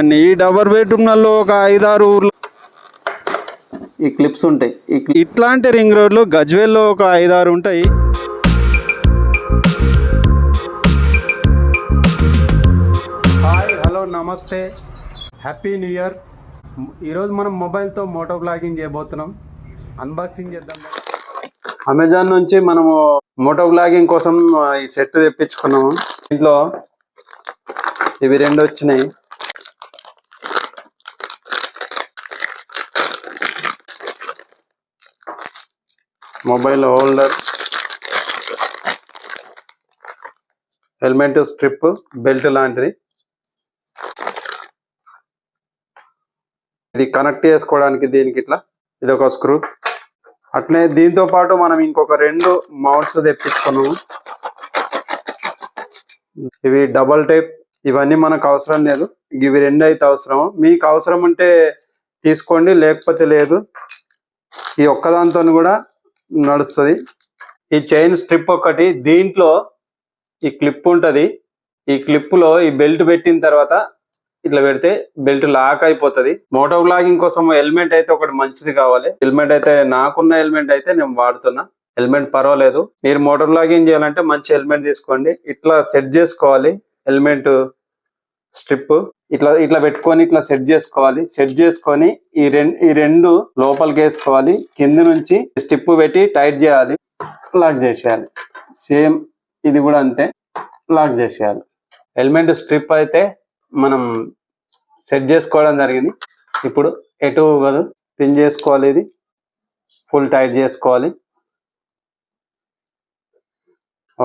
అన్ని ఈ డబుల్ బెడ్రూమ్లలో ఒక 5-6 ఊర్లు ఈ క్లిప్స్ ఉంటాయి. ఇట్లాంటి రింగ్ రోడ్లు గజ్వేల్లో ఒక 5-6 ఉంటాయి. హాయ్, హలో, నమస్తే, హ్యాపీ న్యూ ఇయర్. ఈరోజు మనం మొబైల్తో మోటో బ్లాగింగ్ చేయబోతున్నాం. అన్బాక్సింగ్ చేద్దాం. అమెజాన్ నుంచి మనము మోటో బ్లాగింగ్ కోసం ఈ సెట్ తెప్పించుకున్నాము. ఇంట్లో ఇవి 2 వచ్చినాయి. Mobile holder, helmet strip, belt లాంటిది. ఇది కనెక్ట్ చేసుకోవడానికి దీనికి ఇట్లా ఇది ఒక స్క్రూ. అట్లనే దీంతో పాటు మనం ఇంకొక 2 మౌంట్స్ తెప్పించుకున్నాము. ఇవి డబల్ టైప్. ఇవన్నీ మనకు అవసరం లేదు, ఇవి 2 అయితే అవసరం. మీకు అవసరం ఉంటే తీసుకోండి, లేకపోతే లేదు. ఈ ఒక్కదాంతో కూడా నడుస్తుంది. ఈ చైన్ స్ట్రిప్ ఒకటి, దీంట్లో ఈ క్లిప్ ఉంటుంది. ఈ క్లిప్లో ఈ బెల్ట్ పెట్టిన తర్వాత ఇట్లా పెడితే బెల్ట్ లాక్ అయిపోతుంది. మోటో బ్లాగింగ్ కోసం హెల్మెట్ అయితే ఒకటి మంచిది కావాలి. హెల్మెట్ అయితే నాకున్న హెల్మెట్ అయితే నేను వాడుతున్నా. హెల్మెట్ పర్వాలేదు. మీరు మోటో బ్లాగింగ్ చేయాలంటే మంచి హెల్మెట్ తీసుకోండి. ఇట్లా సెట్ చేసుకోవాలి. హెల్మెట్ స్ట్రిప్ ఇట్లా పెట్టుకొని ఇట్లా సెట్ చేసుకోవాలి. సెట్ చేసుకొని ఈ రెండు లోపలికి వేసుకోవాలి. కింద నుంచి స్టిప్ పెట్టి టైట్ చేయాలి, లాక్ చేసేయాలి. సేమ్ ఇది కూడా అంతే, లాక్ చేసేయాలి. హెల్మెట్ స్ట్రిప్ అయితే మనం సెట్ చేసుకోవడం జరిగింది. ఇప్పుడు ఎటు కాదు, పిన్ చేసుకోవాలి. ఇది ఫుల్ టైట్ చేసుకోవాలి.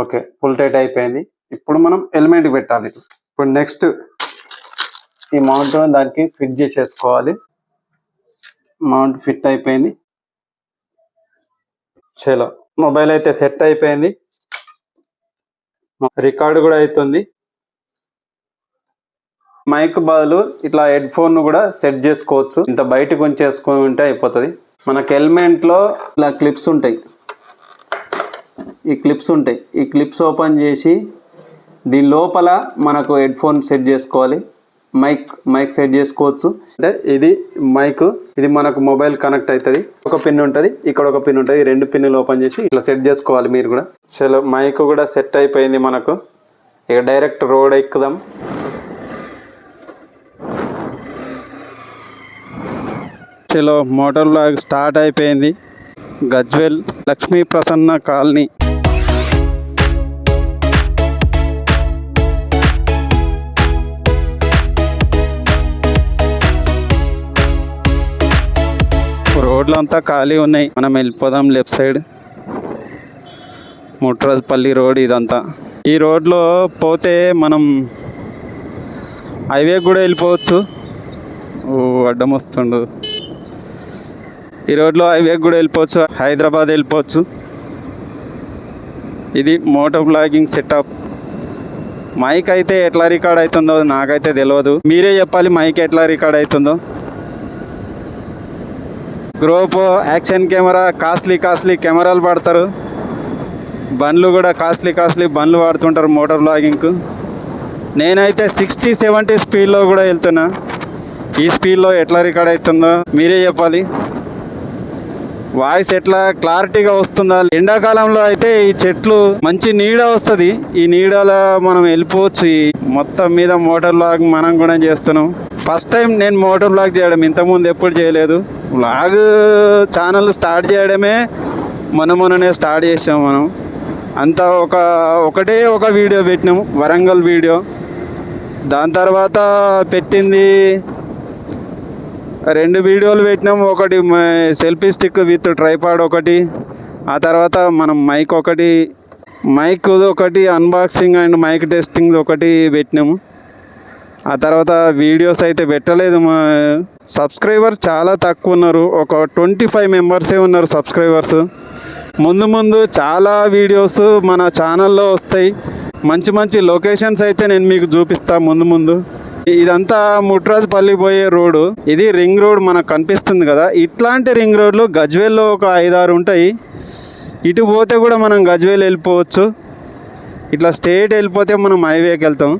ఓకే, ఫుల్ టైట్ అయిపోయింది. ఇప్పుడు మనం హెల్మెట్ పెట్టాలి. ఇప్పుడు నెక్స్ట్ ఈ మౌంట్ దానికి ఫిట్ చేసేసుకోవాలి. మౌంట్ ఫిట్ అయిపోయింది. చలో, మొబైల్ అయితే సెట్ అయిపోయింది. రికార్డు కూడా అవుతుంది. మైక్ బదులు ఇట్లా హెడ్ ఫోన్ కూడా సెట్ చేసుకోవచ్చు. ఇంత బయటకు ఉంచేసుకొని ఉంటే అయిపోతుంది. మనకు హెల్మెట్లో ఇట్లా క్లిప్స్ ఉంటాయి. ఈ క్లిప్స్ ఓపెన్ చేసి దీని లోపల మనకు హెడ్ ఫోన్ సెట్ చేసుకోవాలి. మైక్ సెట్ చేసుకోవచ్చు. అంటే ఇది మైక్, ఇది మనకు మొబైల్ కనెక్ట్ అవుతుంది. ఒక పిన్ ఉంటుంది, ఇక్కడ ఒక పిన్ ఉంటుంది. 2 పిన్నులు ఓపెన్ చేసి ఇట్లా సెట్ చేసుకోవాలి మీరు కూడా. చలో, మైక్ కూడా సెట్ అయిపోయింది మనకు. ఇక డైరెక్ట్ రోడ్ ఎక్కుదాం. చలో, మోటో బ్లాగ్ స్టార్ట్ అయిపోయింది. గజ్వేల్ లక్ష్మీ ప్రసన్న కాలనీ. రోడ్లు అంతా ఖాళీ ఉన్నాయి. మనం వెళ్ళిపోదాం లెఫ్ట్ సైడ్. ముట్రాజ్పల్లి రోడ్ ఇదంతా. ఈ రోడ్లో పోతే మనం హైవే కూడా వెళ్ళిపోవచ్చు. అడ్డం వస్తుండు. ఈ రోడ్లో హైవే కూడా వెళ్ళిపోవచ్చు, హైదరాబాద్ వెళ్ళిపోవచ్చు. ఇది మోటో బ్లాగింగ్ సెటప్. మైక్ అయితే ఎట్లా రికార్డ్ అవుతుందో నాకైతే తెలియదు. మీరే చెప్పాలి మైక్ ఎట్లా రికార్డ్ అవుతుందో. గ్రోపో, యాక్షన్ కెమెరా, కాస్ట్లీ కెమెరాలు వాడతారు. బండ్లు కూడా కాస్ట్లీ బండ్లు వాడుతుంటారు మోటార్ బ్లాగింగ్కు. నేనైతే 60-70 స్పీడ్లో కూడా వెళ్తున్నా. ఈ స్పీడ్లో ఎట్లా రికార్డ్ అవుతుందో మీరే చెప్పాలి. వాయిస్ ఎట్లా క్లారిటీగా వస్తుందా. ఎండాకాలంలో అయితే ఈ చెట్లు మంచి నీడ వస్తుంది. ఈ నీడలో మనం వెళ్ళిపోవచ్చు. ఈ మొత్తం మీద మోటార్ బ్లాగ్ మనం కూడా చేస్తున్నాం. ఫస్ట్ టైం నేను మోటార్ బ్లాగ్ చేయడం, ఇంతకుముందు ఎప్పుడు చేయలేదు. బ్లాగ్ ఛానల్ స్టార్ట్ చేయడమే మొన్ననే స్టార్ట్ చేసాం మనం. అంతా ఒకటే ఒక వీడియో పెట్టినాము, వరంగల్ వీడియో. దాని తర్వాత పెట్టింది 2 వీడియోలు పెట్టినాము. ఒకటి సెల్ఫీ స్టిక్ విత్ ట్రైపాడ్ ఒకటి, ఆ తర్వాత మనం మైక్ ఒకటి అన్బాక్సింగ్ అండ్ మైక్ టెస్టింగ్ ఒకటి పెట్టినాము. ఆ తర్వాత వీడియోస్ అయితే పెట్టలేదు. మా సబ్స్క్రైబర్స్ చాలా తక్కువ ఉన్నారు. ఒక 25 మెంబర్సే ఉన్నారు సబ్స్క్రైబర్స్. ముందు చాలా వీడియోస్ మన ఛానల్లో వస్తాయి. మంచి లొకేషన్స్ అయితే నేను మీకు చూపిస్తాను ముందు. ఇదంతా ముట్రాజ్పల్లి పోయే రోడ్డు. ఇది రింగ్ రోడ్ మనకు కనిపిస్తుంది కదా. ఇట్లాంటి రింగ్ రోడ్లు గజ్వేల్లో ఒక 5-6 ఉంటాయి. ఇటు పోతే కూడా మనం గజ్వేల్ వెళ్ళిపోవచ్చు. ఇట్లా స్ట్రేట్ వెళ్ళిపోతే మనం హైవేకి వెళ్తాం.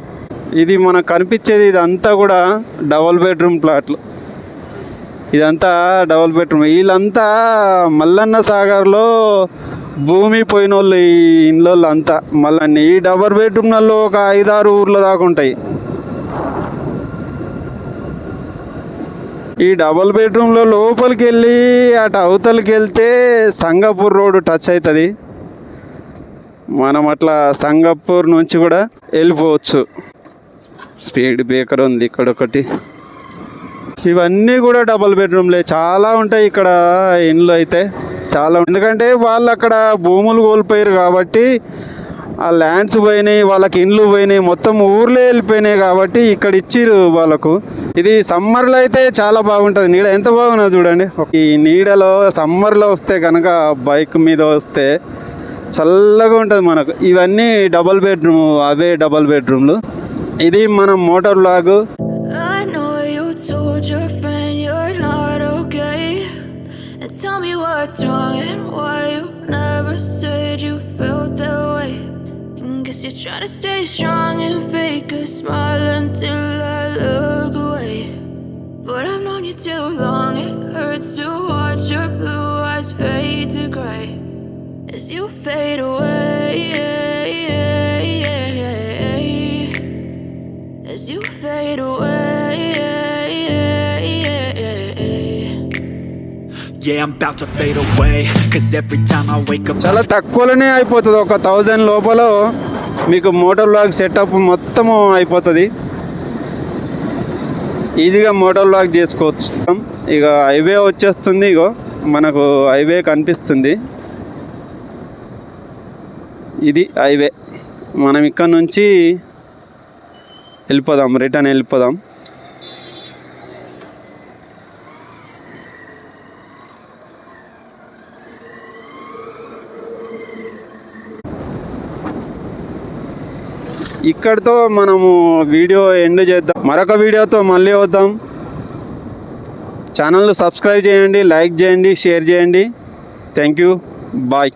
ఇది మనకు కనిపించేది ఇదంతా కూడా డబుల్ బెడ్రూమ్ ప్లాట్లు. ఇదంతా డబుల్ బెడ్రూమ్. వీళ్ళంతా మల్లన్న సాగర్లో భూమి పోయిన వాళ్ళు ఈ ఇండ్లలో అంతా మళ్ళీ ఈ డబుల్ బెడ్రూమ్లలో ఒక 5-6 ఊర్ల దాకా ఉంటాయి. ఈ డబుల్ బెడ్రూమ్లో లోపలికి వెళ్ళి అటు అవతలకి వెళ్తే సంగపూర్ రోడ్డు టచ్ అవుతుంది. మనం అట్లా సంగపూర్ నుంచి కూడా వెళ్ళిపోవచ్చు. స్పీడ్ బ్రేకర్ ఉంది ఇక్కడ ఒకటి. ఇవన్నీ కూడా డబుల్ బెడ్రూమ్లే. చాలా ఉంటాయి ఇక్కడ ఇండ్లు అయితే చాలా. ఎందుకంటే వాళ్ళు అక్కడ భూములు కోల్పోయారు కాబట్టి ఆ ల్యాండ్స్ పోయినాయి, వాళ్ళకి ఇండ్లు పోయినాయి, మొత్తం ఊర్లే వెళ్ళిపోయినాయి కాబట్టి ఇక్కడ ఇచ్చిర్రు వాళ్ళకు. ఇది సమ్మర్లో అయితే చాలా బాగుంటుంది. నీడ ఎంత బాగున్నది చూడండి. ఈ నీడలో సమ్మర్లో వస్తే కనుక బైక్ మీద వస్తే చల్లగా ఉంటుంది మనకు. ఇవన్నీ డబుల్ బెడ్రూమ్, అవే డబుల్ బెడ్రూమ్లు. ఇది మన motor vlog. I know you told your friend you're not okay, and tell me what's wrong and why you never said you felt that way. Guess you're trying to stay strong and fake a smile until I look away. But I've known you too long, it hurts to watch your blue eyes fade to gray as you fade away, as you fade away. Yeah, I'm about to fade away, cause every time I wake up చాలా తక్కువలోనే అయిపోతుంది. ఒక 1000 లోపల మీకు motor vlog setup మొత్తము అయిపోతుంది. ఈజీగా motor vlog చేసుకోవచ్చు. ఇక హైవే వచ్చేస్తుంది. ఇగో మనకు హైవే కనిపిస్తుంది. ఇది హైవే. మనం ఇక్కడ నుంచి వెళ్ళిపోదాం, రిటర్న్ వెళ్ళిపోదాం. ఇక్కడితో మనము వీడియో ఎండ్ చేద్దాం. మరొక వీడియోతో మళ్ళీ వద్దాం. ఛానల్ను సబ్స్క్రైబ్ చేయండి, లైక్ చేయండి, షేర్ చేయండి. Thank you. బాయ్.